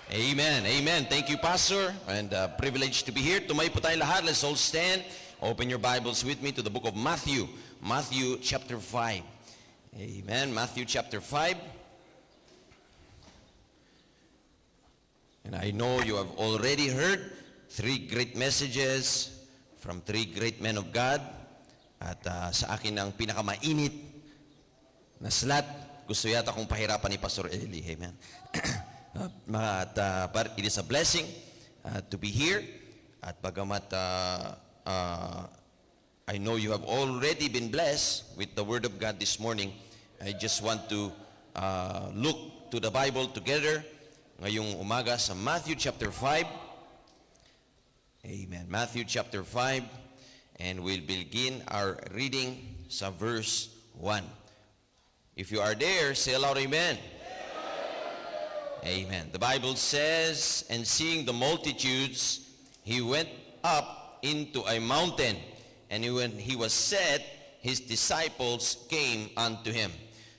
Amen. Amen. Thank you, Pastor. And privileged to be here. Tumayo po tayo lahat. Let's all stand. Open your Bibles with me to the book of Matthew. Matthew chapter 5. Amen. Matthew chapter 5. And I know you have already heard 3 great messages from 3 great men of God. At sa akin ang pinakamainit na slot, gusto yata kong pahirapan ni Pastor Eli. Amen. But it is a blessing to be here. At bagamat I know you have already been blessed with the Word of God this morning, I just want to look to the Bible together ngayong umaga sa Matthew chapter 5. Amen. Matthew chapter 5. And we'll begin our reading sa verse 1. If you are there, say aloud, Amen. Amen. The Bible says, and seeing the multitudes, he went up into a mountain, and when he was set, his disciples came unto him.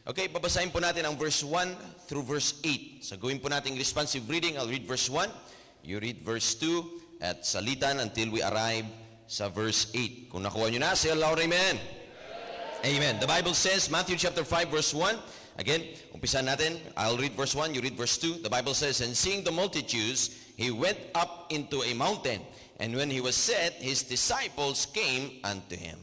Okay, babasahin po natin ang verse 1 through verse 8. So gawin po natin responsive reading. I'll read verse 1, you read verse 2, at salitan until we arrive sa verse 8. Kung nakuha nyo na, say aloud, Amen. Amen. The Bible says, Matthew chapter 5, verse 1, again, umpisa natin. I'll read verse 1, you read verse 2. The Bible says, and seeing the multitudes, he went up into a mountain. And when he was set, his disciples came unto him.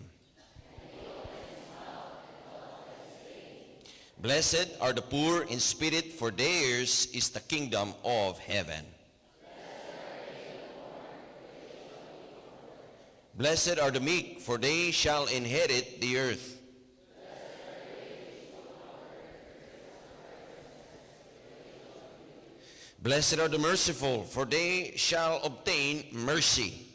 Blessed are the poor in spirit, for theirs is the kingdom of heaven. Blessed are the meek, for they shall inherit the earth. Blessed are the merciful, for they shall obtain mercy.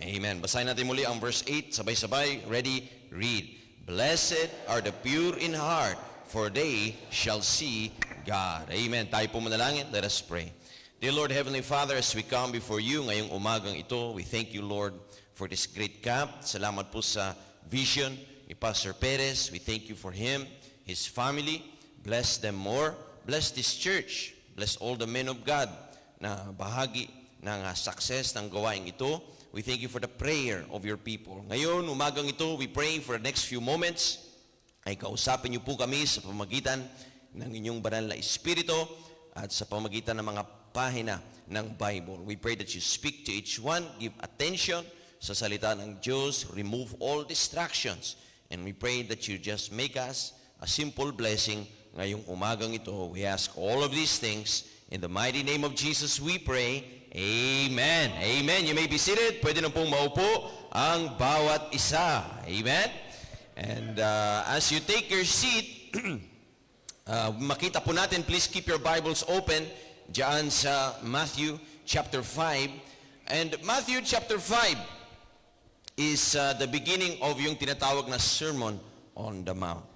Amen. Basahin natin muli ang verse 8. Sabay-sabay. Ready? Read. Blessed are the pure in heart, for they shall see God. Amen. Tayo po manalangin. Let us pray. Dear Lord, Heavenly Father, as we come before you ngayong umagang ito, we thank you, Lord, for this great camp. Salamat po sa vision ni Pastor Perez. We thank you for him, his family. Bless them more. Bless this church. Bless all the men of God na bahagi ng success ng gawain ito. We thank you for the prayer of your people. Ngayon, umagang ito, we pray for the next few moments ay kausapin niyo po kami sa pamagitan ng inyong banal na Espiritu at sa pamagitan ng mga pahina ng Bible. We pray that you speak to each one, give attention sa salita ng Diyos, remove all distractions, and we pray that you just make us a simple blessing ngayong umagang ito. We ask all of these things in the mighty name of Jesus we pray. Amen. Amen. You may be seated. Pwede na pong maupo ang bawat isa. Amen. And as you take your seat, makita po natin, please keep your Bibles open diyan sa Matthew chapter 5. And Matthew chapter 5 is the beginning of yung tinatawag na Sermon on the Mount.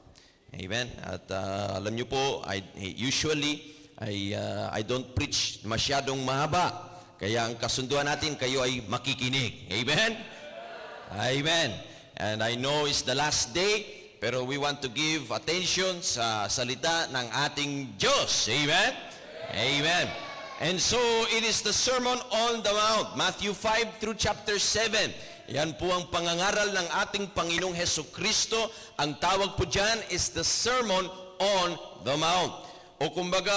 Amen. At alam niyo po, usually I don't preach masyadong mahaba. Kaya ang kasunduan natin, kayo ay makikinig. Amen? Amen. And I know it's the last day, pero we want to give attention sa salita ng ating Diyos. Amen? Amen. And so, it is the Sermon on the Mount, Matthew 5 through chapter 7. Yan po ang pangangaral ng ating Panginoong Hesukristo. Ang tawag po dyan is the Sermon on the Mount. O kumbaga,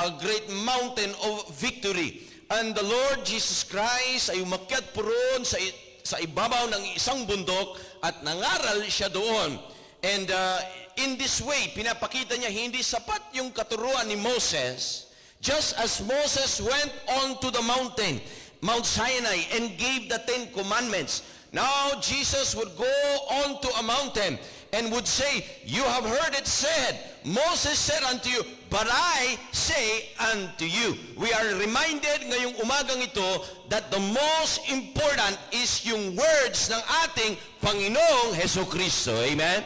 a great mountain of victory. And the Lord Jesus Christ ay umakyat po roon sa ibabaw ng isang bundok at nangaral siya doon. And in this way, pinapakita niya hindi sapat yung katuruan ni Moses. Just as Moses went on to the mountain, Mount Sinai, and gave the 10 commandments. Now Jesus would go on to a mountain and would say, you have heard it said, Moses said unto you, but I say unto you. We are reminded ngayong umagang ito that the most important is yung words ng ating Panginoong Hesukristo. Amen?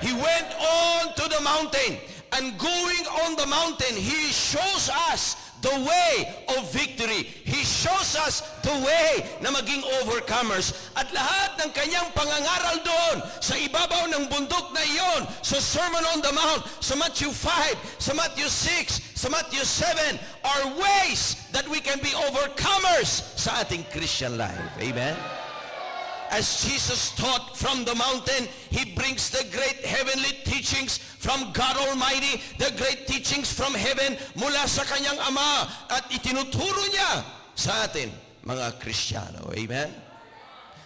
He went on to the mountain, and going on the mountain, He shows us the way of victory. He shows us the way na maging overcomers. At lahat ng kanyang pangangaral doon sa ibabaw ng bundok na iyon, sa Sermon on the Mount, sa Matthew 5, sa Matthew 6, sa Matthew 7, are ways that we can be overcomers sa ating Christian life. Amen? As Jesus taught from the mountain, He brings the great heavenly teachings from God Almighty, the great teachings from heaven mula sa kanyang Ama, at itinuturo niya sa atin, mga Kristiyano. Amen?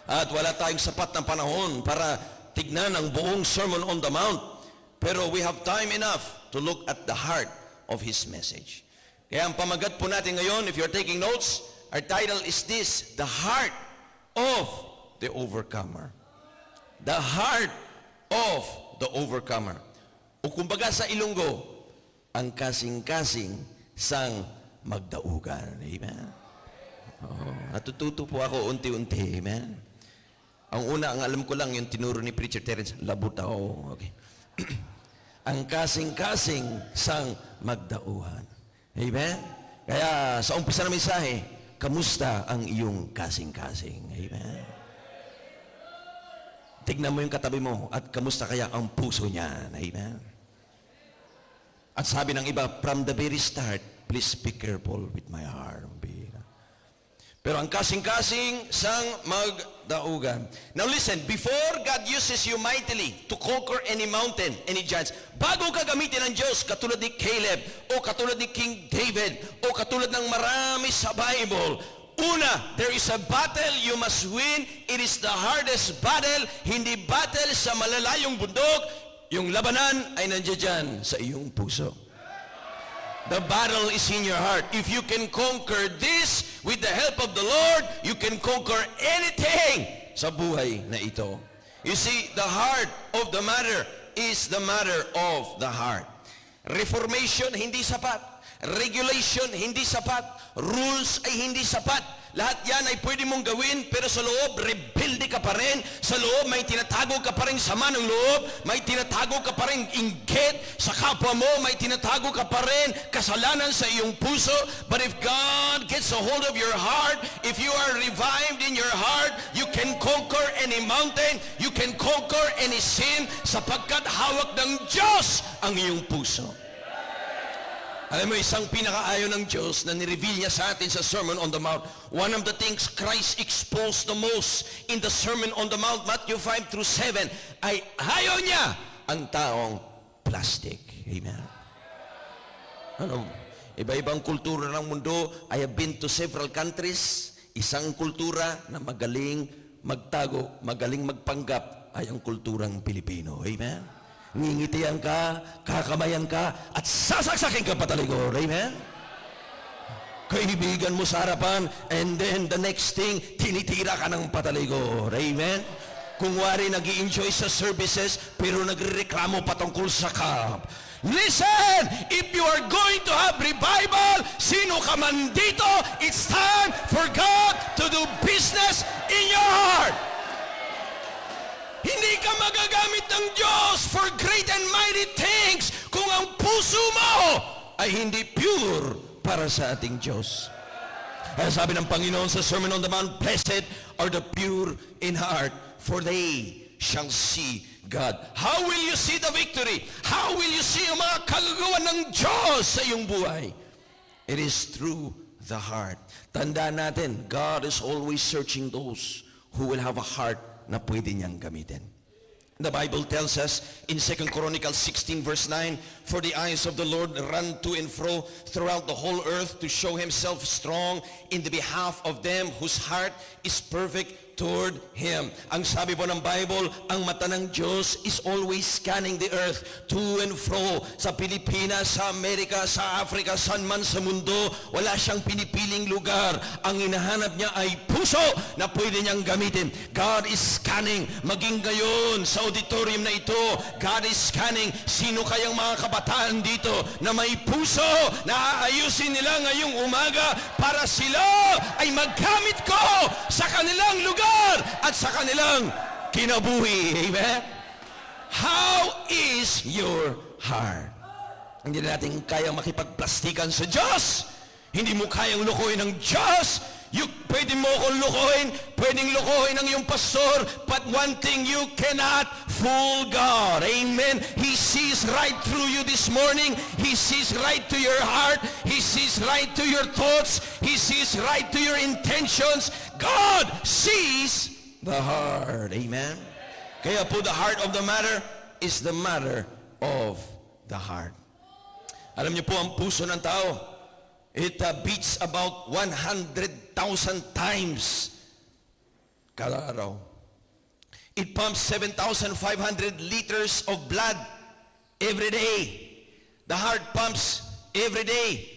At wala tayong sapat na panahon para tignan ang buong Sermon on the Mount. Pero we have time enough to look at the heart of His message. Kaya ang pamagat po natin ngayon, if you're taking notes, our title is this: The Heart of the Overcomer. The heart of the overcomer. O kumbaga sa Ilonggo, ang kasing-kasing sang magdaugan. Amen? Oh, natututo po ako unti-unti. Amen? Ang una, ang alam ko lang, yung tinuro ni Preacher Terence, labutao. Okay. Ang kasing-kasing sang magdauhan. Amen? Kaya sa umpisa ng mensahe, kamusta ang iyong kasing-kasing? Amen? Tignan mo yung katabi mo at kamusta kaya ang puso niyan. Amen? At sabi ng iba, from the very start, please be careful with my heart. Pero ang kasing-kasing sang magdaugan. Now listen, before God uses you mightily to conquer any mountain, any giants, bago ka gamitin ng Diyos, katulad ni Caleb, o katulad ni King David, o katulad ng marami sa Bible, una, there is a battle you must win. It is the hardest battle. Hindi battle sa malalayong bundok. Yung labanan ay nandiyan sa iyong puso. The battle is in your heart. If you can conquer this with the help of the Lord, you can conquer anything sa buhay na ito. You see, the heart of the matter is the matter of the heart. Reformation, hindi sapat. Regulation, hindi sapat. Rules ay hindi sapat. Lahat yan ay pwede mong gawin, pero sa loob, rebelde ka pa rin. Sa loob, may tinatago ka pa rin sama ng loob. May tinatago ka pa rin inggit sa kapwa mo. May tinatago ka pa rin kasalanan sa iyong puso. But if God gets a hold of your heart, if you are revived in your heart, you can conquer any mountain. You can conquer any sin, sapagkat hawak ng Diyos ang iyong puso. Alam mo, isang pinakaayon ng Diyos na nireveal niya sa atin sa Sermon on the Mount. One of the things Christ exposed the most in the Sermon on the Mount, Matthew 5 through 7, ay ayaw niya ang taong plastic. Amen. Ano? Iba-ibang kultura ng mundo. I have been to several countries. Isang kultura na magaling magtago, magaling magpanggap ay ang kulturang Pilipino. Amen. Ngingitian ka, kakamayan ka, at sasaksakin ka patalikod. Amen? Kaibigan mo sa harapan, and then the next thing, tinitira ka ng patalikod. Amen? Kung wari nag-i-enjoy sa services, pero nagrereklamo patungkol sa cup. Listen! If you are going to have revival, sino ka man dito, it's time for God to do business in your heart. Hindi ka magagamit ng Diyos for great and mighty things kung ang puso mo ay hindi pure para sa ating Diyos. Kaya sabi ng Panginoon sa Sermon on the Mount, blessed are the pure in heart, for they shall see God. How will you see the victory? How will you see ang mga kagagawan ng Diyos sa iyong buhay? It is through the heart. Tandaan natin, God is always searching those who will have a heart na pwede niyang gamitin. The Bible tells us in 2 Chronicles 16 verse 9, for the eyes of the Lord run to and fro throughout the whole earth to show Himself strong in the behalf of them whose heart is perfect toward Him. Ang sabi po ng Bible, ang mata ng Diyos is always scanning the earth to and fro. Sa Pilipinas, sa Amerika, sa Africa, saan man sa mundo, wala siyang pinipiling lugar. Ang hinahanap niya ay puso na pwede niyang gamitin. God is scanning, maging gayon sa auditorium na ito. God is scanning, sino kayang mga kabataan dito na may puso na aayusin nila ngayong umaga para sila ay maggamit ko sa kanilang lugar at sa kanilang kinabuhi. Amen? How is your heart? Hindi natin kaya makipagplastikan sa Diyos. Hindi mo kayang lukuhin ng Diyos. Pwede mo akong lukuhin, pwedeng lukuhin ng iyong pastor, but one thing, you cannot fool God. Amen. He sees right through you this morning. He sees right to your heart. He sees right to your thoughts. He sees right to your intentions. God sees the heart. Amen. Kaya po, the heart of the matter is the matter of the heart. Alam niyo po, ang puso ng tao, it beats about 100,000 times kada araw. It pumps 7,500 liters of blood every day. The heart pumps every day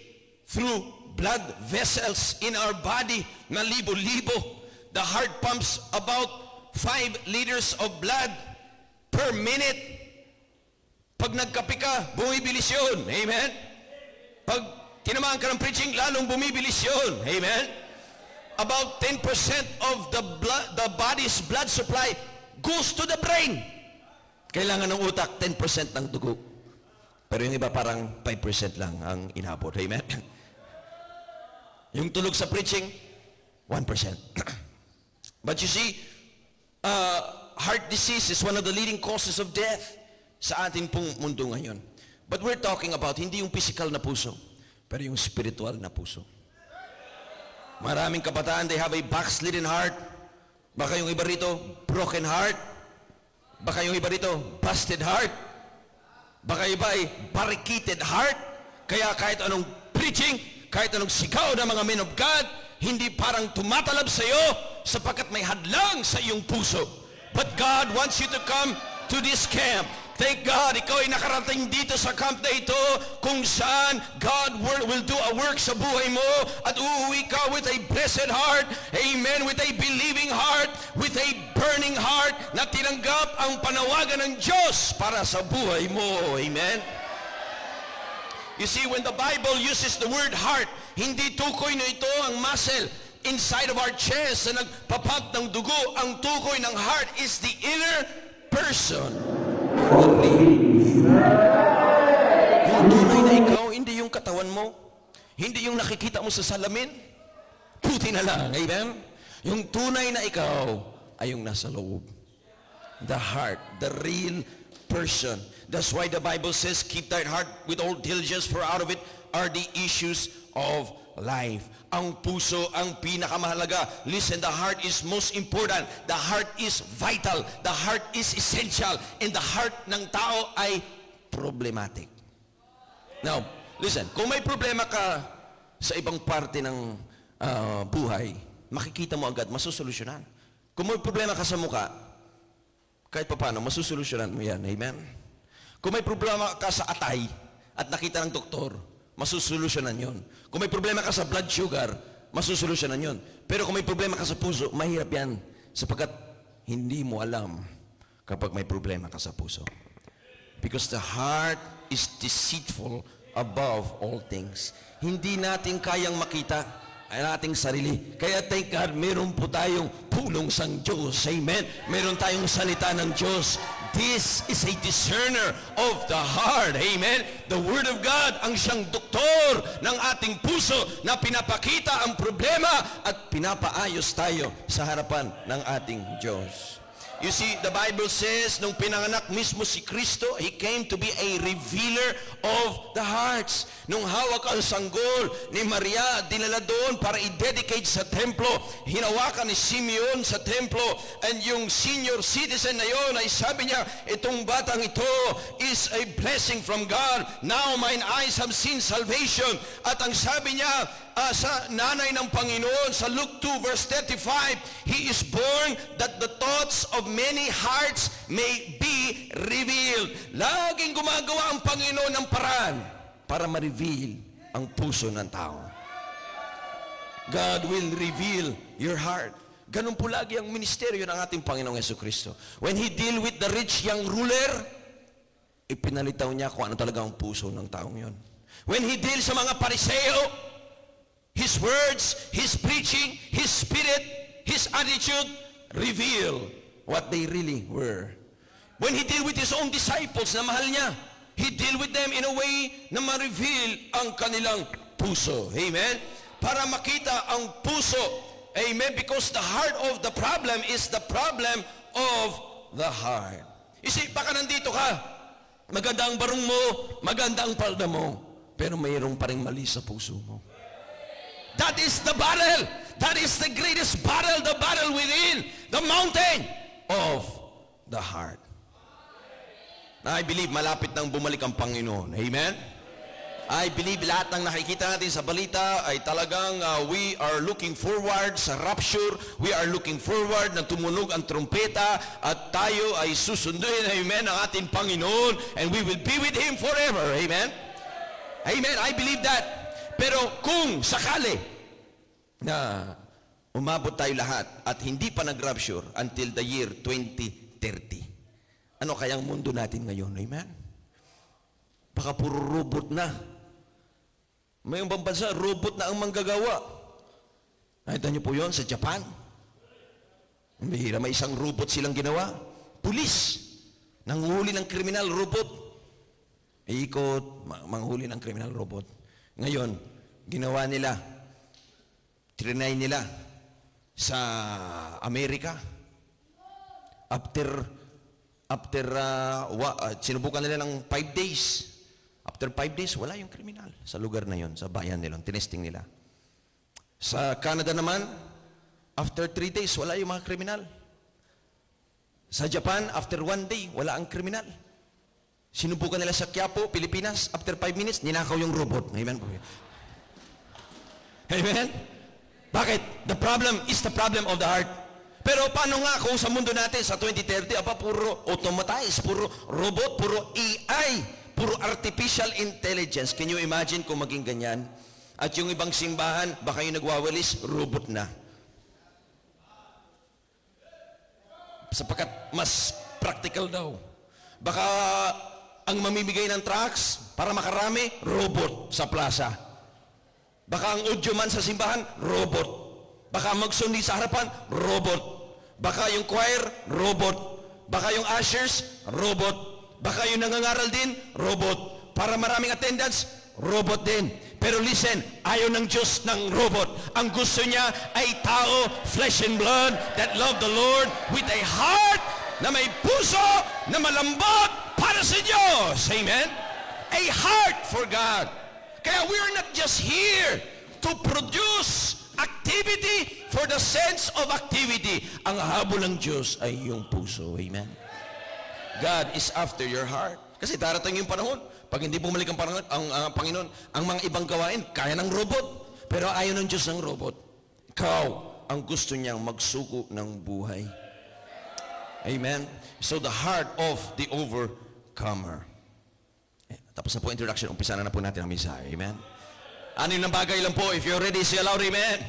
through blood vessels in our body na libo-libo. The heart pumps about 5 liters of blood per minute. Pag nagkape ka, bumibilis yun. Amen? Pag tinamaan ka ng preaching, lalong bumibilis yun. Amen? About 10% of the body's blood supply goes to the brain. Kailangan ng utak, 10% ng dugo. Pero yung iba parang 5% lang ang inabot. Amen? Yung tulog sa preaching, 1%. But you see, heart disease is one of the leading causes of death sa ating pong mundo ngayon. But we're talking about hindi yung physical na puso, pero yung spiritual na puso. Maraming kabataan, they have a backslidden heart. Baka yung iba rito, broken heart. Baka yung iba rito, busted heart. Baka iba ay barricaded heart. Kaya kahit anong preaching, kahit anong sigaw ng mga men of God, hindi parang tumatalab sa iyo sapagkat may hadlang sa iyong puso. But God wants you to come to this camp. Thank God, ikaw ay nakarating dito sa camp na ito kung saan God will do a work sa buhay mo at uuwi ka with a blessed heart, amen, with a believing heart, with a burning heart na tinanggap ang panawagan ng Diyos para sa buhay mo, amen. You see, when the Bible uses the word heart, hindi tukoy na ito ang muscle inside of our chest na nagpapump ng dugo. Ang tukoy ng heart is the inner person. Yung tunay na ikaw, hindi yung katawan mo, hindi yung nakikita mo sa salamin, puti na lang, amen? Yung tunay na ikaw ay yung nasa loob. The heart, the real person. That's why the Bible says, keep thy heart with all diligence, for out of it are the issues of life. Ang puso ang pinakamahalaga. Listen, the heart is most important. The heart is vital. The heart is essential. And the heart ng tao ay problematic. Now, listen, kung may problema ka sa ibang parte ng buhay, makikita mo agad, masusolusyonan. Kung may problema ka sa muka, kahit pa paano, masusolusyonan mo yan. Amen? Kung may problema ka sa atay at nakita ng doktor, masusolusyonan yun. Kung may problema ka sa blood sugar, masusolusyonan yun. Pero kung may problema ka sa puso, mahirap yan. Sapagkat hindi mo alam kapag may problema ka sa puso. Because the heart is deceitful above all things. Hindi natin kayang makita ang ating sarili. Kaya thank God, meron po tayong pulong sang Diyos. Amen? Meron tayong salita ng Diyos. This is a discerner of the heart. Amen? The Word of God ang siyang doktor ng ating puso na pinapakita ang problema at pinapaayos tayo sa harapan ng ating Diyos. You see, the Bible says, nung pinanganak mismo si Kristo, He came to be a revealer of the hearts. Nung hawak ang sanggol ni Maria, dinala doon para i-dedicate sa templo. Hinawakan ni Simeon sa templo. And yung senior citizen na yon ay sabi niya, itong batang ito is a blessing from God. Now mine eyes have seen salvation. At ang sabi niya, sa nanay ng Panginoon, sa Luke 2 verse 35, He is born that the thoughts of many hearts may be revealed. Laging gumagawa ang Panginoon ng paraan para ma-reveal ang puso ng tao. God will reveal your heart. Ganun po lagi ang ministeryo ng ating Panginoong Jesucristo. When He deal with the rich young ruler, ipinalitaw niya kung ano talaga ang puso ng taong yon. When He deal sa mga pariseo, His words, His preaching, His spirit, His attitude reveal what they really were. When He deal with His own disciples na mahal niya, He deal with them in a way na ma-reveal ang kanilang puso. Amen? Para makita ang puso. Amen? Because the heart of the problem is the problem of the heart. Isip, baka nandito ka. Maganda ang barong mo, maganda ang palda mo, pero mayroong pa rin mali sa puso mo. That is the battle. That is the greatest battle, the battle within the mountain of the heart. I believe malapit nang bumalik ang Panginoon. Amen? I believe lahat ng nakikita natin sa balita ay talagang we are looking forward sa rapture. We are looking forward na tumunog ang trumpeta at tayo ay susunduin, amen, ang ating Panginoon, and we will be with Him forever. Amen? Amen. I believe that. Pero kung sakali na umabot tayo lahat at hindi pa nag-rapture until the year 2030, ano kayang mundo natin ngayon? Amen? Baka puro robot na. May ibang bansa, robot na ang manggagawa. Nakita niyo po yun sa Japan? May isang robot silang ginawa. Pulis. Nanghuli ng kriminal, robot. Ikot, manghuli ng kriminal, robot. Ngayon, ginawa nila, trinay nila sa Amerika. Sinubukan nila ng 5 days. After 5 days, wala yung kriminal sa lugar na yon, sa bayan nila, tinesting nila. Sa Canada naman, after 3 days, wala yung mga kriminal. Sa Japan, after 1 day, wala ang kriminal. Sinubukan nila sa Quiapo, Pilipinas, after 5 minutes, ninakaw yung robot. Amen? Amen? Bakit? The problem is the problem of the heart. Pero paano nga kung sa mundo natin sa 2030, puro automatize, puro robot, puro AI, puro artificial intelligence. Can you imagine kung maging ganyan? At yung ibang simbahan, baka yung nagwawalis, robot na. Sapagkat mas practical daw. Baka ang mamimigay ng tracts para makarami, robot sa plaza. Baka ang audio man sa simbahan, robot. Baka magsundi sa harapan, robot. Baka yung choir, robot. Baka yung ushers, robot. Baka yung nangangaral din, robot. Para maraming attendance, robot din. Pero listen, ayaw ng Diyos ng robot. Ang gusto niya ay tao, flesh and blood, that love the Lord with a heart na may puso, na malambot para sa Diyos. Amen? A heart for God. Kaya we are not just here to produce activity for the sense of activity. Ang habol ng Diyos ay yung puso. Amen? God is after your heart. Kasi darating yung panahon, pag hindi bumalik ang Panginoon, ang mga ibang gawain, kaya ng robot. Pero ayaw ng Diyos ng robot. Ikaw, ang gusto niyang magsuko ng buhay. Amen? So the heart of the overcomer. Tapos na po introduction, umpisa na po natin ang mensahe. Amen? Ano yung bagay lang po? If you're ready, say aloud, amen?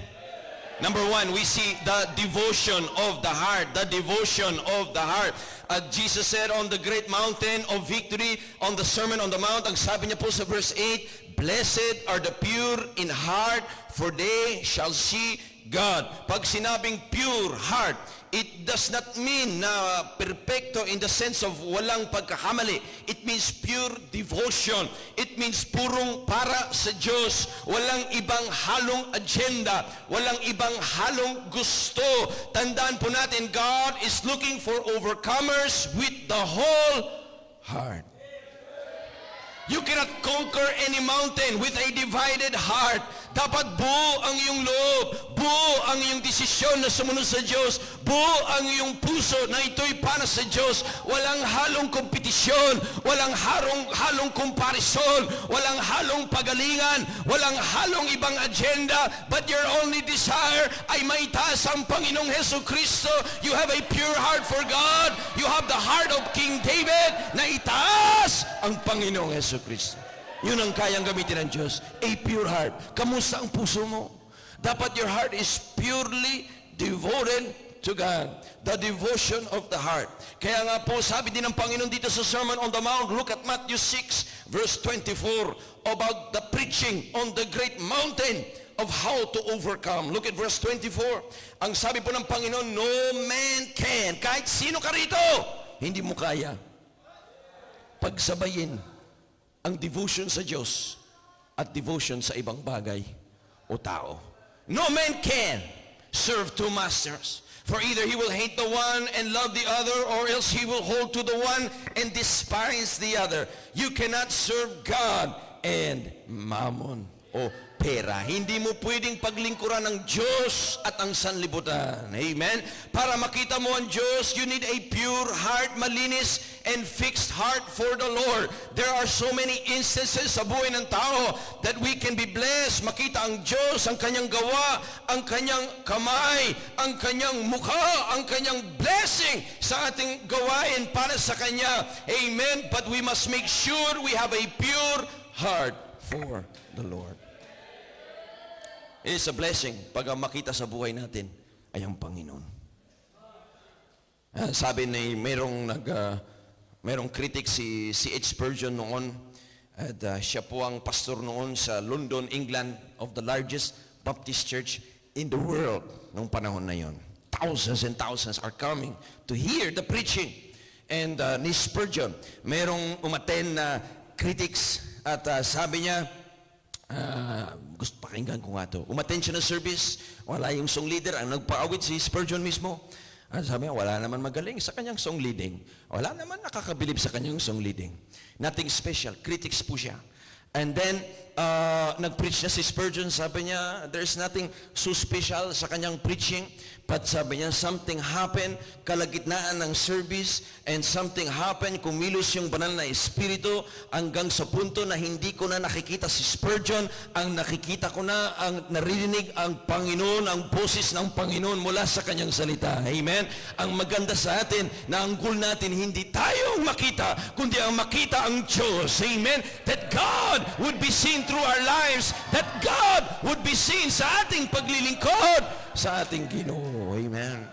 Number 1, we see the devotion of the heart. The devotion of the heart. Jesus said on the great mountain of victory, on the Sermon on the Mount, ang sabi niya po sa verse 8, Blessed are the pure in heart, for they shall see God. Pag sinabing pure heart, it does not mean na perfecto in the sense of walang pagkakamali. It means pure devotion. It means purong para sa Diyos. Walang ibang halong agenda. Walang ibang halong gusto. Tandaan po natin, God is looking for overcomers with the whole heart. You cannot conquer any mountain with a divided heart. Dapat buo ang iyong loob, buo ang iyong desisyon na sumunod sa Diyos, buo ang iyong puso na ito'y para sa Diyos. Walang halong kompetisyon, walang halong komparison, walang halong pagalingan, walang halong ibang agenda, but your only desire ay maitaas ang Panginoong Hesus Kristo. You have a pure heart for God. You have the heart of King David na itaas ang Panginoong Hesus Kristo. Yun ang kayang gamitin ng Diyos. A pure heart. Kamusta ang puso mo? Dapat your heart is purely devoted to God. The devotion of the heart. Kaya nga po, sabi din ng Panginoon dito sa Sermon on the Mount, look at Matthew 6, verse 24, about the preaching on the great mountain of how to overcome. Look at verse 24. Ang sabi po ng Panginoon, no man can, kahit sino ka rito, hindi mo kaya pagsabayin ang devotion sa Diyos at devotion sa ibang bagay o tao. No man can serve two masters. For either he will hate the one and love the other, or else he will hold to the one and despise the other. You cannot serve God and mammon o pera. Hindi mo pwedeng paglingkuran ng Diyos at ang sanlibutan. Amen? Para makita mo ang Diyos, you need a pure heart, malinis, and fixed heart for the Lord. There are so many instances sa buhay ng tao that we can be blessed. Makita ang Diyos, ang kanyang gawa, ang kanyang kamay, ang kanyang mukha, ang kanyang blessing sa ating gawain para sa Kanya. Amen? But we must make sure we have a pure heart for the Lord. It is a blessing pag ang makita sa buhay natin ay ang Panginoon. Sabi ni merong critic si C.H. Spurgeon noon, at siya po ang pastor noon sa London, England, of the largest Baptist church in the world noong panahon na yon. Thousands and thousands are coming to hear the preaching. And ni Spurgeon, merong umaten na critics at sabi niya, gusto pakinggan ko nga to. Umaten siya ng service, wala yung song leader, ang nagpaawit si Spurgeon mismo. Sabi niya, wala naman magaling sa kanyang song leading. Wala naman nakakabilib sa kanyang song leading. Nothing special. Critics po siya. And then, nag-preach na si Spurgeon. Sabi niya, there's nothing so special sa kanyang preaching. But sabi niya, something happened kalagitnaan ng service, and something happened, kumilos yung banal na espiritu hanggang sa punto na hindi ko na nakikita si Spurgeon. Ang nakikita ko na, ang naririnig ang Panginoon, ang boses ng Panginoon mula sa kanyang salita. Amen? Ang maganda sa atin, na ang goal natin, hindi tayo ang makita, kundi ang makita ang Diyos. Amen? That God would be seen through our lives, that God would be seen sa ating paglilingkod sa ating Ginoo. Amen.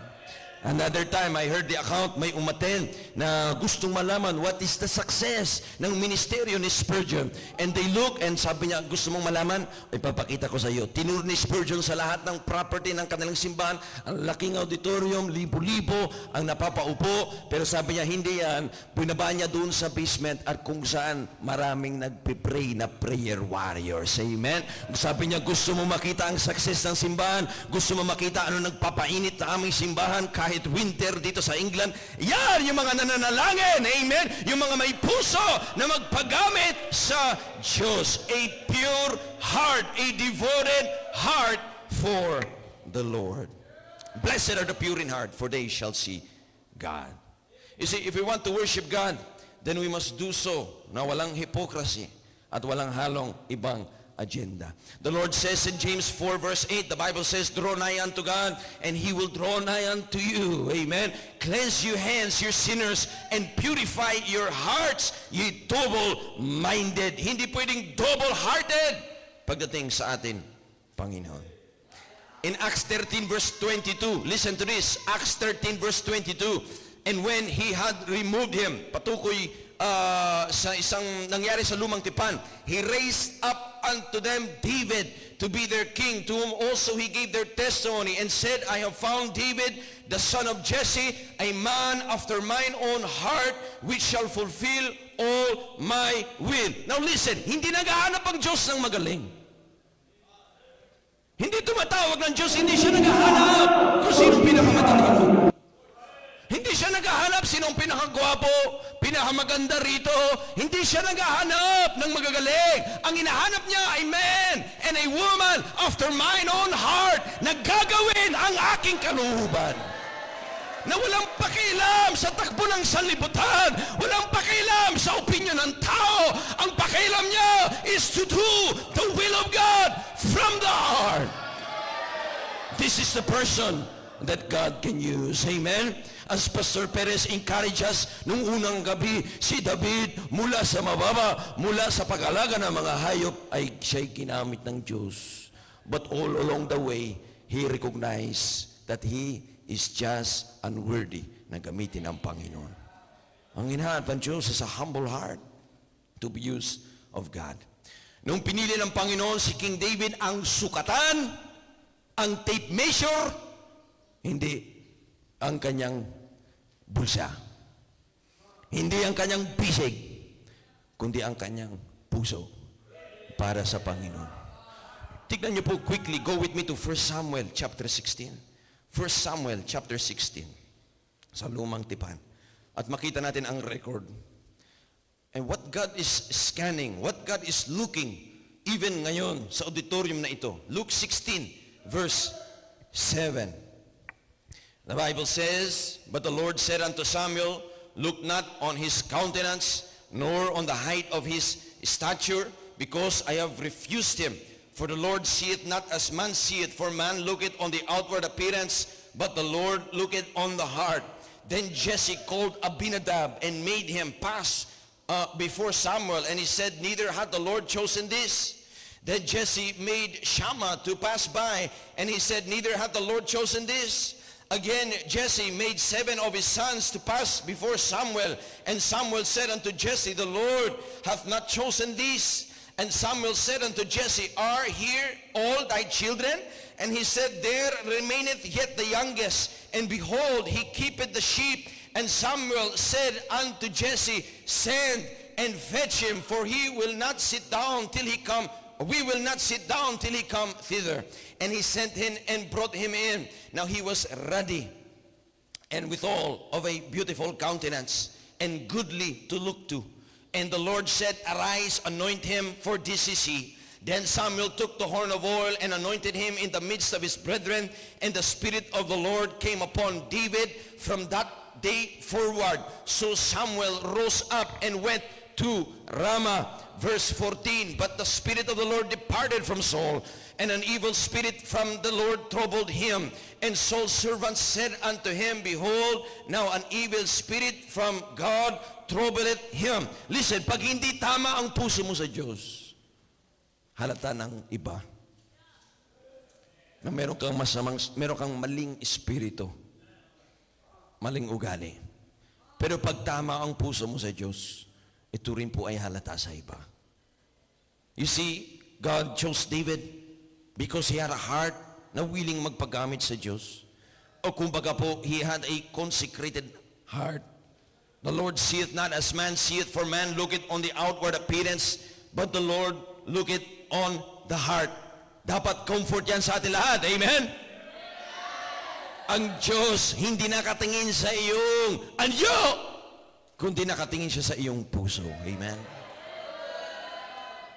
Another time, I heard the account, may umaten na gustong malaman what is the success ng ministeryo ni Spurgeon. And they look, and sabi niya, gusto mong malaman? Ipapakita ko sa iyo. Tinuro ni Spurgeon sa lahat ng property ng kanilang simbahan, ang laking auditorium, libo-libo ang napapaupo. Pero sabi niya, hindi yan. Binaba niya doon sa basement at kung saan maraming nagpipray na prayer warriors. Amen? Sabi niya, gusto mo makita ang success ng simbahan? Gusto mo makita ano nagpapainit na aming simbahan kahit winter dito sa England? Yan yung mga nananalangin. Amen? Yung mga may puso na magpagamit sa Diyos. A pure heart, a devoted heart for the Lord. Blessed are the pure in heart, for they shall see God. You see, if we want to worship God, then we must do so na walang hypocrisy at walang halong ibang agenda. The Lord says in James 4 verse 8, the Bible says, draw nigh unto God, and He will draw nigh unto you. Amen. Cleanse your hands, you sinners, and purify your hearts, ye double-minded. Hindi pwedeng double-hearted pagdating sa atin, Panginoon. In Acts 13 verse 22, listen to this, Acts 13 verse 22, and when He had removed him, patukoy sa isang nangyari sa lumang tipan, He raised up unto them David to be their king, to whom also He gave their testimony, and said, I have found David, the son of Jesse, a man after mine own heart, which shall fulfill all my will. Now listen, hindi naghahanap ang Diyos ng magaling. Hindi tumatawag ng Diyos, hindi siya naghahanap kung sino pinakamatalino. Hindi siya naghahanap sinong pinakagwapo, pinakamaganda rito. Hindi siya naghahanap ng magagaling. Ang hinahanap niya ay man and a woman after mine own heart, na gagawin ang aking kalooban. Na walang pakialam sa takbo ng sanlibutan, walang pakialam sa opinion ng tao. Ang pakialam niya is to do the will of God from the heart. This is the person that God can use. Amen? As Pastor Perez encouraged us nung unang gabi, si David mula sa mababa, mula sa pag-alaga ng mga hayop, ay siya'y ginamit ng Diyos. But all along the way, he recognized that he is just unworthy na gamitin ang Panginoon. Ang hinahanap ng Diyos is a humble heart to be used of God. Nung pinili ng Panginoon si King David, ang sukatan, ang tape measure, hindi ang kanyang bulsa. Hindi ang kanyang bisig, kundi ang kanyang puso. para sa Panginoon. Tignan niyo po quickly, go with me to 1 Samuel chapter 16. 1 Samuel chapter 16 sa Lumang Tipan. At makita natin ang record. And what God is scanning, what God is looking, even ngayon sa auditorium na ito. Luke 16 verse 7. The Bible says, "But the Lord said unto Samuel, Look not on his countenance, nor on the height of his stature, because I have refused him. For the Lord seeth not as man seeth, for man looketh on the outward appearance, but the Lord looketh on the heart." Then Jesse called Abinadab and made him pass before Samuel, and he said, "Neither hath the Lord chosen this." Then Jesse made Shammah to pass by, and he said, "Neither hath the Lord chosen this." Again, Jesse made 7 of his sons to pass before Samuel. And Samuel said unto Jesse, "The Lord hath not chosen these." And Samuel said unto Jesse, "Are here all thy children?" And he said, "There remaineth yet the youngest, and behold, he keepeth the sheep." And Samuel said unto Jesse, "Send and fetch him, for he will not sit down till he come. We will not sit down till he come thither." And he sent him and brought him in. Now he was ruddy, and withal of a beautiful countenance, and goodly to look to. And the Lord said, "Arise, anoint him, for this is he." Then Samuel took the horn of oil and anointed him in the midst of his brethren. And the Spirit of the Lord came upon David from that day forward. So Samuel rose up and went to Ramah. Verse 14, "But the Spirit of the Lord departed from Saul, and an evil spirit from the Lord troubled him. And Saul's servants said unto him, Behold, now an evil spirit from God troubleth him." Listen, pag hindi tama ang puso mo sa Diyos, halata ng iba na meron kang maling espiritu, maling ugali. Pero pag tama ang puso mo sa Diyos, ito rin po ay halata sa iba. You see, God chose David because he had a heart na willing magpagamit sa Diyos. O kumbaga po, he had a consecrated heart. The Lord seeth not as man seeth, for man looketh on the outward appearance, but the Lord looketh on the heart. Dapat comfort yan sa atin lahat. Amen? Ang Diyos hindi nakatingin sa iyong anyo, kundi nakatingin siya sa iyong puso. Amen?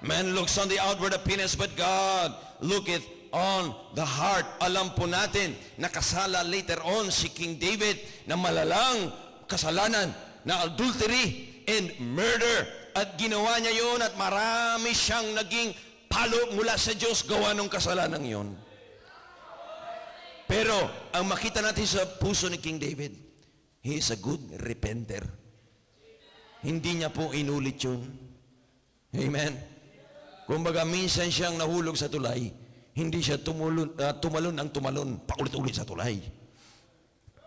Man looks on the outward appearance, but God looketh on the heart. Alam po natin, nakasala later on si King David na malalang kasalanan na adultery and murder. At ginawa niya yon at marami siyang naging palo mula sa Diyos gawa ng kasalanan yon. Pero ang makita natin sa puso ni King David, he is a good repenter. Hindi niya po inulit yun. Amen? Kumbaga minsan siyang nahulog sa tulay, hindi siya tumalon ang tumalon, paulit-ulit sa tulay.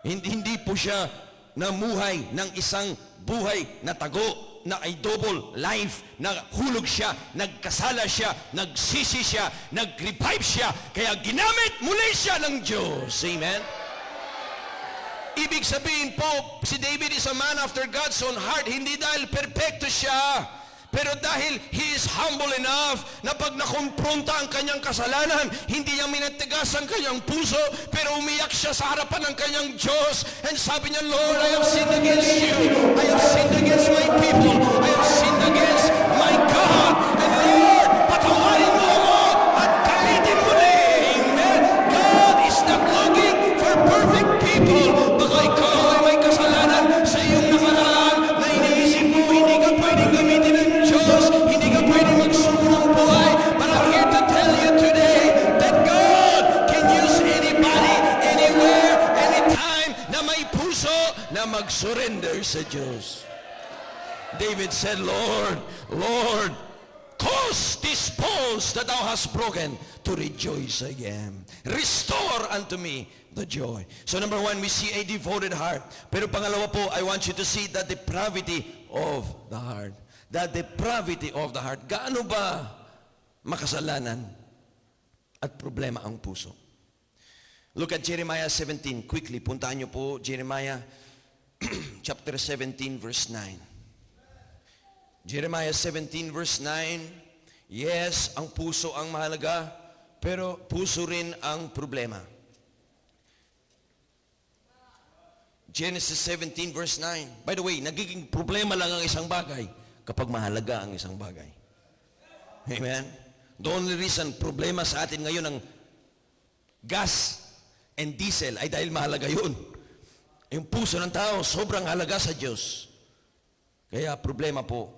Hindi po siya namuhay ng isang buhay na tago, na ay double life, na hulog siya, nagkasala siya, nagsisi siya, nag-revive siya, kaya ginamit muli siya ng Diyos. Amen? Ibig sabihin po, si David is a man after God's own heart, hindi dahil perfecto siya, pero dahil he is humble enough na pag nakumpronta ang kanyang kasalanan, hindi niya minatigas ang kanyang puso, pero umiyak siya sa harapan ng kanyang Diyos. And sabi niya, "Lord, I have sinned against you. I have sinned against my people. I have sinned against my God. And Lord, patawarin mo ako at gamitin muli." Amen? God is not looking for perfect people. Baka ikaw ay may kasalanan sa iyong nakaraan na iniisip mo, hindi ka pwedeng gamitin ng Diyos, hindi ka pwedeng magsuko ng buhay. But I'm here to tell you today that God can use anybody, anywhere, anytime na may puso na mag-surrender sa Diyos. David said, "Lord, Lord, cause these bones that thou hast broken to rejoice again. Restore unto me the joy." So number one, we see a devoted heart. Pero pangalawa po, I want you to see the depravity of the heart. The depravity of the heart. Gaano ba makasalanan at problema ang puso? Look at Jeremiah 17. Quickly, puntahan niyo po Jeremiah chapter 17 verse 9. Jeremiah 17 verse 9. Yes, ang puso ang mahalaga, pero puso rin ang problema. Genesis 17 verse 9. By the way, nagiging problema lang ang isang bagay kapag mahalaga ang isang bagay. Amen? The only reason problema sa atin ngayon ang gas and diesel ay dahil mahalaga yun. Yung puso ng tao, sobrang halaga sa Diyos. Kaya problema po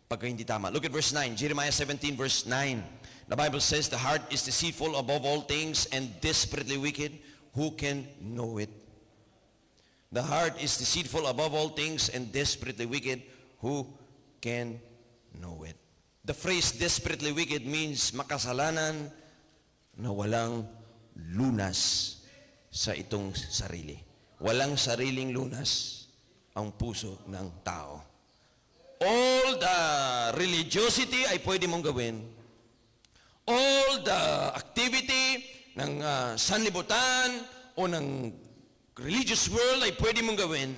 pagka hindi tama. Look at verse 9. Jeremiah 17 verse 9. The Bible says, the heart is deceitful above all things and desperately wicked. Who can know it? The heart is deceitful above all things and desperately wicked. Who can know it? The phrase desperately wicked means makasalanan na walang lunas sa itong sarili. Walang sariling lunas ang puso ng tao. All the religiosity ay pwede mong gawin. All the activity ng sanlibutan o ng religious world ay pwede mong gawin,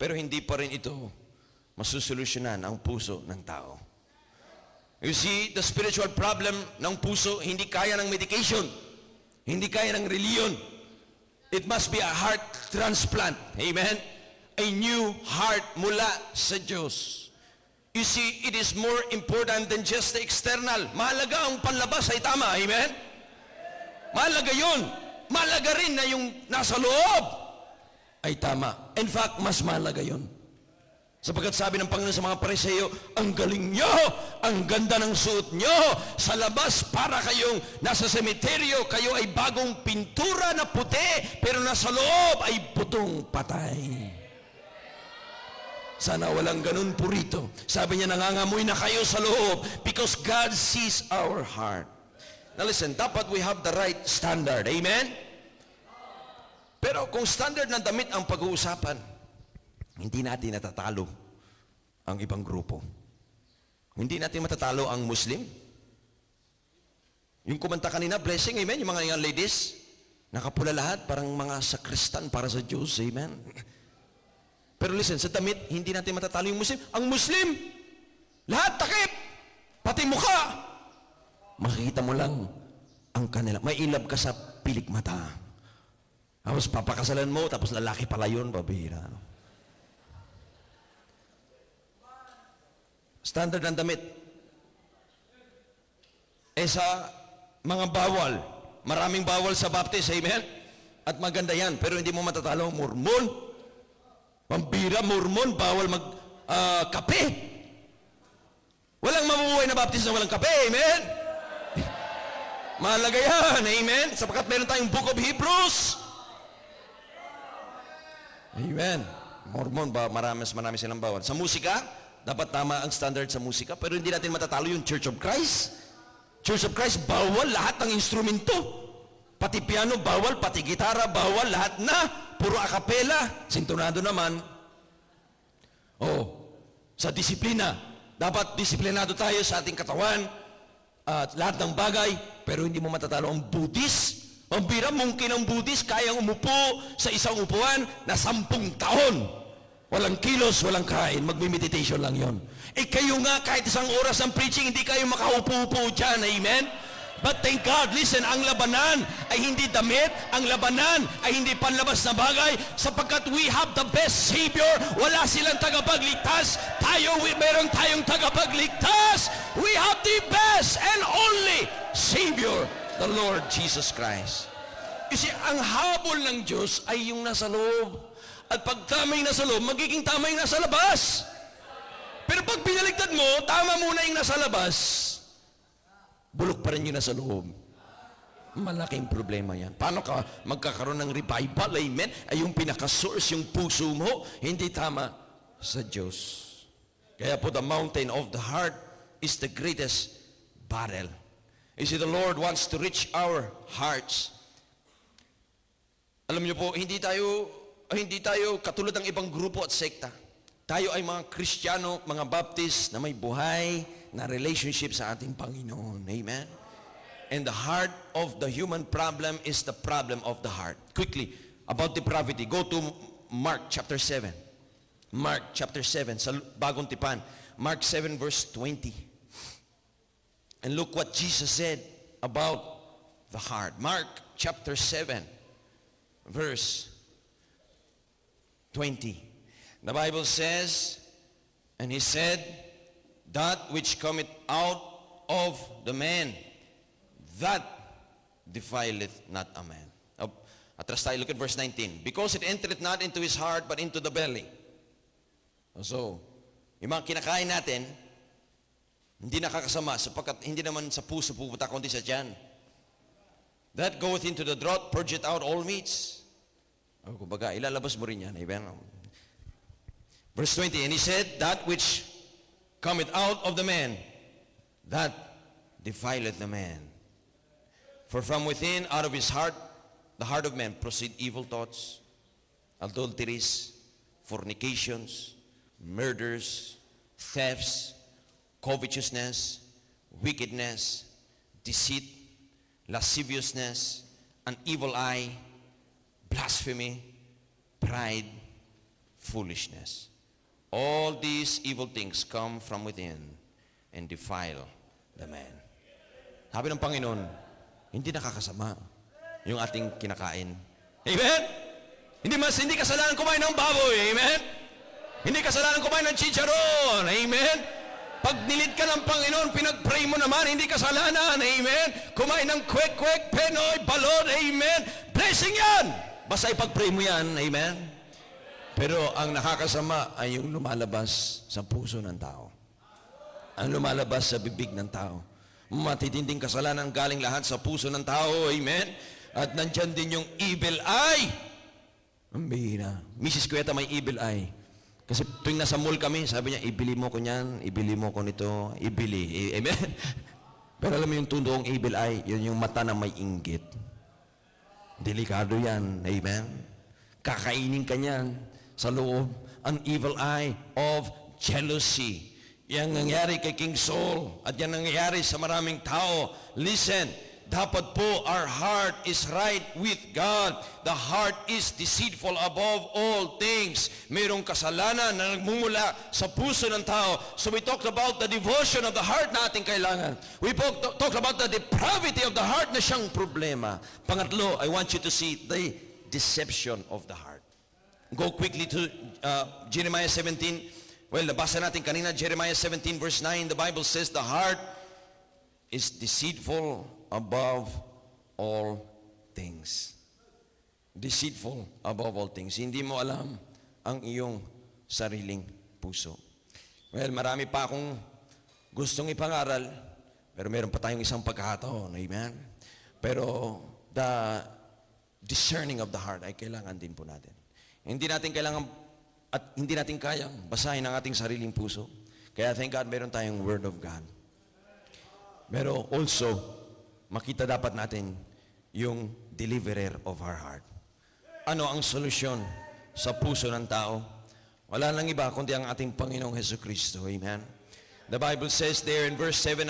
pero hindi pa rin ito masusolusyonan ang puso ng tao. You see, the spiritual problem ng puso, hindi kaya ng medication, hindi kaya ng reliyon. It must be a heart transplant. Amen? A new heart mula sa Diyos. You see, it is more important than just the external. Mahalaga ang panlabas ay tama. Amen? Mahalaga yun. Mahalaga rin na yung nasa loob ay tama. In fact, mas mahalaga yun. Sapagkat sabi ng Panginoon sa mga Pariseo, ang galing nyo, ang ganda ng suot nyo, sa labas para kayong nasa semeteryo, kayo ay bagong pintura na puti, pero nasa loob ay putong patay. Sana walang ganun purito. Sabi niya, nangangamoy na kayo sa loob because God sees our heart. Now listen, dapat we have the right standard. Amen? Pero kung standard ng damit ang pag-uusapan, hindi natin natatalo ang ibang grupo. Hindi natin matatalo ang Muslim. Yung kumanta kanina, blessing, amen? Yung mga young ladies, nakapula lahat, parang mga sakristan para sa Diyos, amen? Pero listen, sa damit, hindi natin matatalo yung Muslim. Ang Muslim, lahat takip, pati mukha. Makikita mo lang ang kanila. May ilab ka sa pilik mata. Tapos papakasalan mo, tapos lalaki pala yun, babihira. Standard ng damit. Sa mga bawal, maraming bawal sa baptist, amen? At maganda yan, pero hindi mo matatalo ang Mormon. Pambira, Mormon, bawal kape. Walang mabubuhay na baptist na walang kape, amen? Mahalaga yan, amen? Sapagkat meron tayong Book of Hebrews. Amen. Mormon, marami silang bawal. Sa musika, dapat tama ang standard sa musika, pero hindi natin matatalo yung Church of Christ. Church of Christ, bawal lahat ng instrumento. Pati piano, bawal. Pati gitara, bawal. Lahat na. Puro a cappella. Sintonado naman. Sa disiplina. Dapat disiplinado tayo sa ating katawan. At lahat ng bagay. Pero hindi mo matatalo ang Buddhist. Pambira, mungkin ang Buddhist, kayang umupo sa isang upuan na 10 taon. Walang kilos, walang kain. Magme-meditation lang yon. Kayo nga, kahit isang oras ng preaching, hindi kayo makaupo-upo dyan. Amen? But thank God, listen, ang labanan ay hindi damit, ang labanan ay hindi panlabas na bagay, sapagkat we have the best Savior. Wala silang tagapagligtas. Meron tayong tagapagligtas. We have the best and only Savior, the Lord Jesus Christ. Kasi ang habol ng Diyos ay yung nasa loob. At pag tama yung nasa loob, magiging tama yung nasa labas. Pero pag binaligtad mo, tama muna yung nasa labas, bulok pa rin yung nasa loob. Malaking problema yan. Paano ka magkakaroon ng revival? Amen? Ay yung pinaka-source, yung puso mo, hindi tama sa Diyos. Kaya po, the mountain of the heart is the greatest battle. You see, the Lord wants to reach our hearts. Alam niyo po, hindi tayo katulad ng ibang grupo at sekta. Tayo ay mga Kristiyano, mga Baptist na may buhay na relationship sa ating Panginoon. Amen? And the heart of the human problem is the problem of the heart. Quickly, about depravity, go to Mark chapter 7. Mark chapter 7, sa Bagong Tipan. Mark 7 verse 20. And look what Jesus said about the heart. Mark chapter 7, verse 20. The Bible says, and he said, that which cometh out of the man, that defileth not a man. Atras tayo, look at verse 19. Because it entereth not into his heart, but into the belly. So, yung mga kinakain natin, hindi nakakasama sapagkat hindi naman sa puso pupunta kundi sa tiyan. That goeth into the throat, purgeth out all meats. Kumbaga, ilalabas mo rin yan. Amen? Verse 20, and he said, that which cometh out of the man, that defileth the man. For from within, out of his heart, the heart of man, proceed evil thoughts, adulteries, fornications, murders, thefts, covetousness, wickedness, deceit, lasciviousness, an evil eye, blasphemy, pride, foolishness. All these evil things come from within and defile the man. Sabi ng Panginoon, hindi nakakasama yung ating kinakain. Amen? Hindi kasalanan kumain ng baboy. Amen? Hindi kasalanan kumain ng chicharon. Amen? Pag nilid ka ng Panginoon, pinag-pray mo naman, hindi kasalanan. Amen? Kumain ng kwek-kwek, penoy, balon. Amen? Blessing yan! Basta ipag-pray mo yan. Amen? Pero ang nakakasama ay yung lumalabas sa puso ng tao. Ang lumalabas sa bibig ng tao. Matitinding kasalanan galing lahat sa puso ng tao. Amen? At nandyan din yung evil eye. Ang bihira. Mrs. Kuweta may evil eye. Kasi tuwing nasa mall kami, sabi niya, ibili mo ko niyan, ibili mo ko nito, ibili. Amen? Pero alam mo yung tundoong evil eye, yun yung mata na may inggit. Delikado yan. Amen? Kakainin ka niyan sa loob. An evil eye of jealousy. Yan nangyari kay King Saul at yan nangyari sa maraming tao. Listen, dapat po our heart is right with God. The heart is deceitful above all things. Mayroong kasalanan na nagmumula sa puso ng tao. So we talked about the devotion of the heart na ating kailangan. We talked about the depravity of the heart na siyang problema. Pangatlo, I want you to see the deception of the heart. Go quickly to Jeremiah 17. Well, nabasa natin kanina, Jeremiah 17 verse 9. The Bible says the heart is deceitful above all things. Deceitful above all things. Hindi mo alam ang iyong sariling puso. Well, marami pa akong gustong ipangaral, pero meron pa tayong isang pagkakataon. Amen? Pero the discerning of the heart ay kailangan din po natin. Hindi natin kailangan at hindi natin kayang basahin ang ating sariling puso. Kaya thank God meron tayong Word of God. Pero also, makita dapat natin yung deliverer of our heart. Ano ang solusyon sa puso ng tao? Wala lang iba kundi ang ating Panginoong Jesucristo. Amen? The Bible says there in verse 7,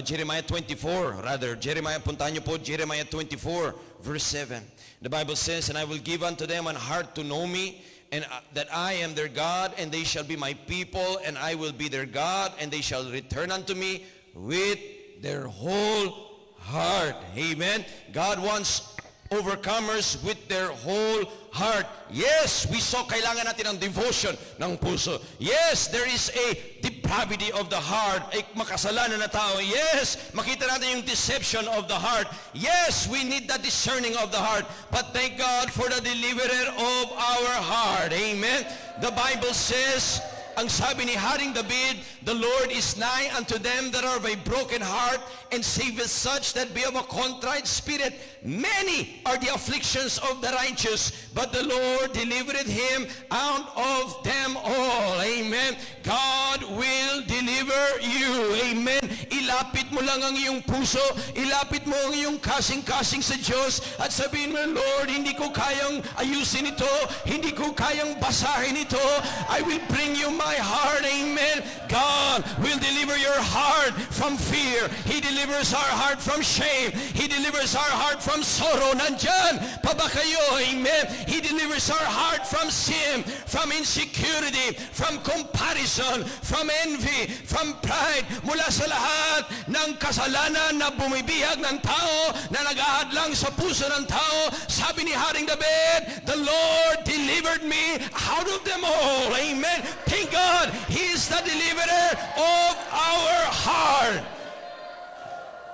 Jeremiah 24, Jeremiah, puntahan niyo po, Jeremiah 24, verse 7. The Bible says, and I will give unto them an heart to know me, and that I am their God, and they shall be my people, and I will be their God, and they shall return unto me with their whole heart. Amen. God wants overcomers with their whole heart. Yes, we saw kailangan natin ang devotion ng puso. Yes, there is a depravity of the heart, ay makasalanan na tao. Yes, makita natin yung deception of the heart. Yes, we need the discerning of the heart. But thank God for the deliverer of our heart. Amen. The Bible says, ang sabi ni Haring David, the Lord is nigh unto them that are of a broken heart, and saveth such that be of a contrite spirit. Many are the afflictions of the righteous, but the Lord delivereth him out of them all. Amen. God will deliver you. Amen. Ilapit mo lang ang iyong puso, ilapit mo ang iyong kasing-kasing sa Diyos, at sabihin mo, Lord, hindi ko kayang ayusin ito, hindi ko kayang basahin ito. I will bring you my heart. Amen. God will deliver your heart from fear. He delivers our heart from shame. He delivers our heart from sorrow. Nandyan pa ba kayo? Amen. He delivers our heart from sin, from insecurity, from comparison, from envy, from pride, mula sa lahat ng kasalanan na bumibihag ng tao, na nag-ahadlang sa puso ng tao. Sabi ni Haring David, the Lord delivered me out of them all. Amen. Thank God, He is the deliverer of our heart.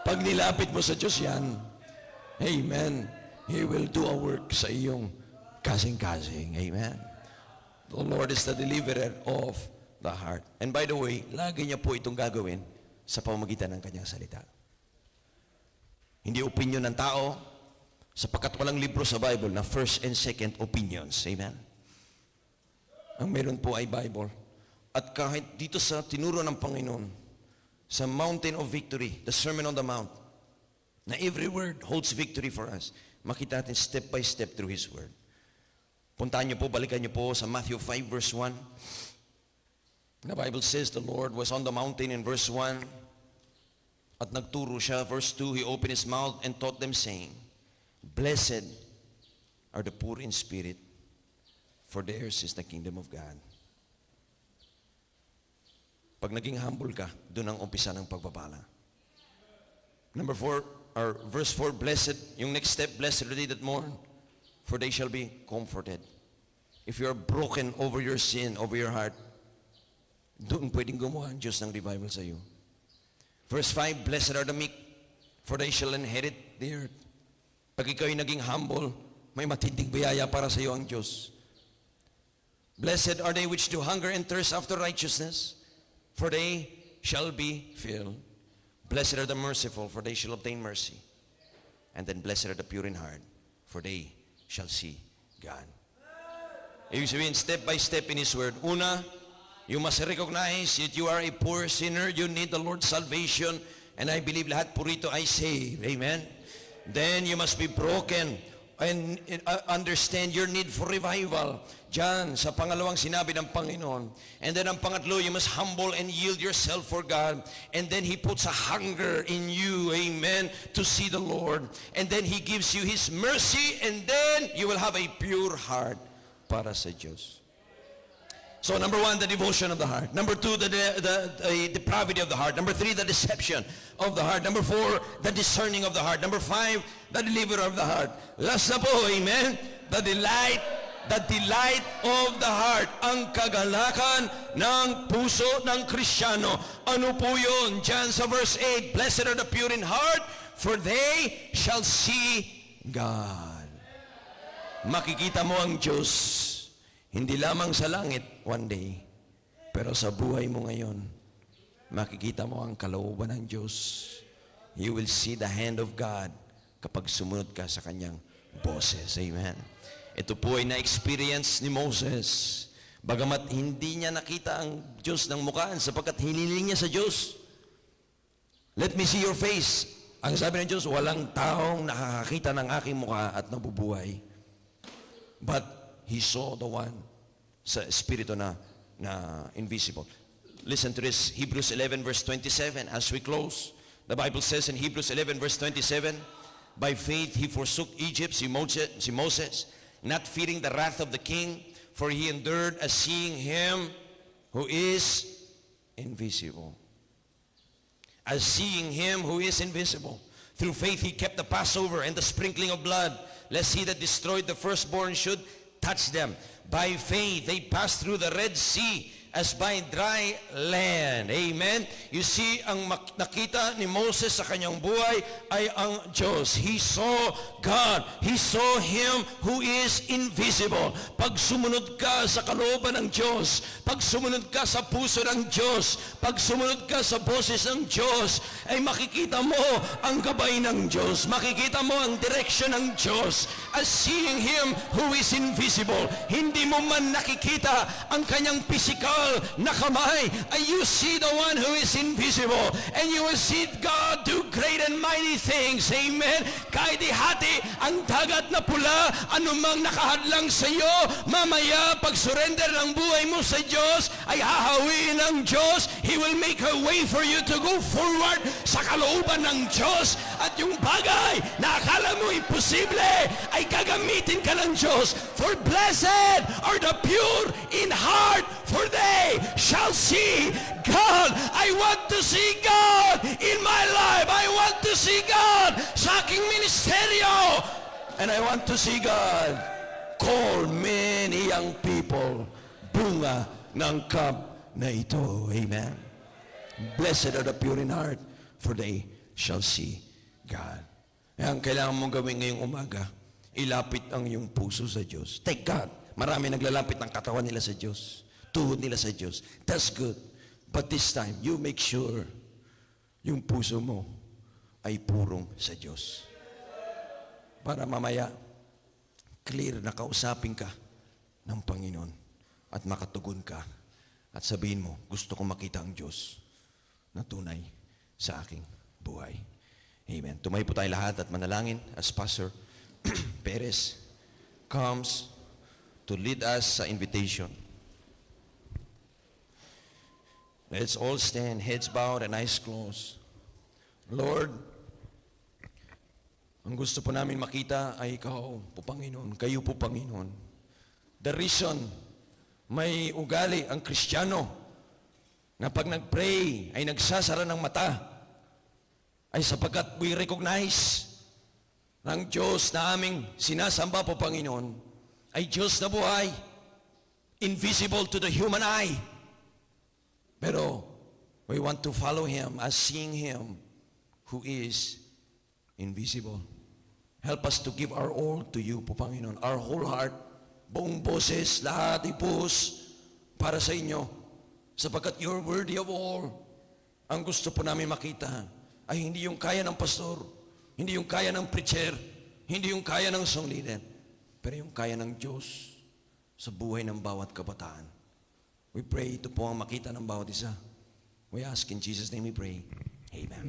Pag nilapit mo sa Diyos yan, amen, He will do a work sa iyong kasing-kasing. Amen. The Lord is the deliverer of the heart. And by the way, lagi niya po itong gagawin sa pamamagitan ng kanyang salita. Hindi opinion ng tao, sapagkat walang libro sa Bible na first and second opinions. Amen? Ang meron po ay Bible. At kahit dito sa tinuro ng Panginoon, sa Mountain of Victory, the Sermon on the Mount, na every word holds victory for us, makita natin step by step through His Word. Puntahan niyo po, balikan niyo po sa Matthew 5 verse 1. The Bible says the Lord was on the mountain in verse 1. At nagturo siya, verse 2, He opened His mouth and taught them, saying, Blessed are the poor in spirit, for theirs is the kingdom of God. Pag naging humble ka, doon ang umpisa ng pagpapala. Number 4, or verse 4, Blessed, yung next step, Blessed are they that mourn, for they shall be comforted. If you are broken over your sin, over your heart, doon pwedeng gumawa ang Diyos ng revival sa iyo. Verse 5, Blessed are the meek, for they shall inherit the earth. Pag ikaw ay naging humble, may matinding biyaya para sa iyo ang Diyos. Blessed are they which do hunger and thirst after righteousness, for they shall be filled. Blessed are the merciful, for they shall obtain mercy. And then blessed are the pure in heart, for they shall see God. Ibig sabihin, step by step in His Word. Una, you must recognize that you are a poor sinner. You need the Lord's salvation. And I believe lahat po rito ay saved. Amen? Then you must be broken and understand your need for revival. Diyan, sa pangalawang sinabi ng Panginoon. And then ang pangatlo, you must humble and yield yourself for God. And then He puts a hunger in you, amen, to see the Lord. And then He gives you His mercy, and then you will have a pure heart para sa Diyos. So number 1, the devotion of the heart. Number 2, the depravity of the heart. Number 3, the deception of the heart. Number 4, the discerning of the heart. Number 5, the deliverer of the heart. Last na po, amen, the delight of the heart. Ang kagalakan ng puso ng Kristiyano. Ano po yun? Diyan sa verse 8, Blessed are the pure in heart, for they shall see God. Makikita mo ang Diyos. Hindi lamang sa langit one day, pero sa buhay mo ngayon, makikita mo ang kalooban ng Diyos. You will see the hand of God kapag sumunod ka sa kanyang boses. Amen. Ito po ay na-experience ni Moses. Bagamat hindi niya nakita ang Diyos ng mukhaan sapagkat hiniling niya sa Diyos. Let me see your face. Ang sabi ng Diyos, walang taong nakakakita ng aking mukha at nabubuhay. But he saw the one sa espiritu na invisible. Listen to this, Hebrews 11 verse 27 as we close. The Bible says in Hebrews 11 verse 27, by faith he forsook Egypt, si Moses, not fearing the wrath of the king, for he endured as seeing him who is invisible. As seeing him who is invisible. Through faith he kept the Passover and the sprinkling of blood, lest he that destroyed the firstborn should touch them. By faith, they passed through the Red Sea as by dry land. Amen? You see, ang nakita ni Moses sa kanyang buhay ay ang Diyos. He saw God. He saw Him who is invisible. Pag sumunod ka sa kalooban ng Diyos, pag sumunod ka sa puso ng Diyos, pag sumunod ka sa boses ng Diyos, ay makikita mo ang gabay ng Diyos. Makikita mo ang direksyon ng Diyos. As seeing Him who is invisible. Hindi mo man nakikita ang kanyang physical na kamay, and you see the one who is invisible, and you will see God do great and mighty things. Amen. kahit ihati ang dagat na pula, anumang nakahadlang sa iyo, mamaya pag surrender ng buhay mo sa Diyos, ay hahawiin ng Diyos. He will make a way for you to go forward sa kalooban ng Diyos. At yung bagay na akala mo imposible, ay gagamitin ka ng Diyos. For blessed are the pure in heart, for they shall see God. I want to see God in my life. I want to see God sa aking ministeryo. And I want to see God call many young people, bunga ng camp na ito. Amen. Blessed are the pure in heart, for they shall see God. Ang kailangan mong gawin ngayong umaga, ilapit ang iyong puso sa Diyos. Thank God. Marami naglalapit ng katawan nila sa Diyos. Tuhod nila sa Diyos. That's good. But this time, you make sure yung puso mo ay purong sa Diyos. Para mamaya, clear na kausapin ka ng Panginoon at makatugon ka at sabihin mo, gusto kong makita ang Diyos na tunay sa aking buhay. Amen. Tumayo po tayo lahat at manalangin as Pastor Perez comes to lead us sa invitation. Let's all stand, heads bowed and eyes closed. Lord, ang gusto po namin makita ay Ikaw po, Panginoon. Kayo po, Panginoon. The reason may ugali ang Kristiyano na pag nag-pray ay nagsasara ng mata ay sapagkat we recognize na ang Diyos na aming sinasamba po, Panginoon, ay Diyos na buhay, invisible to the human eye. Pero we want to follow Him as seeing Him who is invisible. Help us to give our all to You po, Panginoon. Our whole heart, buong boses, lahat ipuhos para sa Inyo. Sapagkat You're worthy of all. Ang gusto po namin makita ay hindi yung kaya ng pastor, hindi yung kaya ng preacher, hindi yung kaya ng song leader, pero yung kaya ng Diyos sa buhay ng bawat kabataan. We pray ito po ang makita ng bawat isa. We ask in Jesus' name we pray. Amen.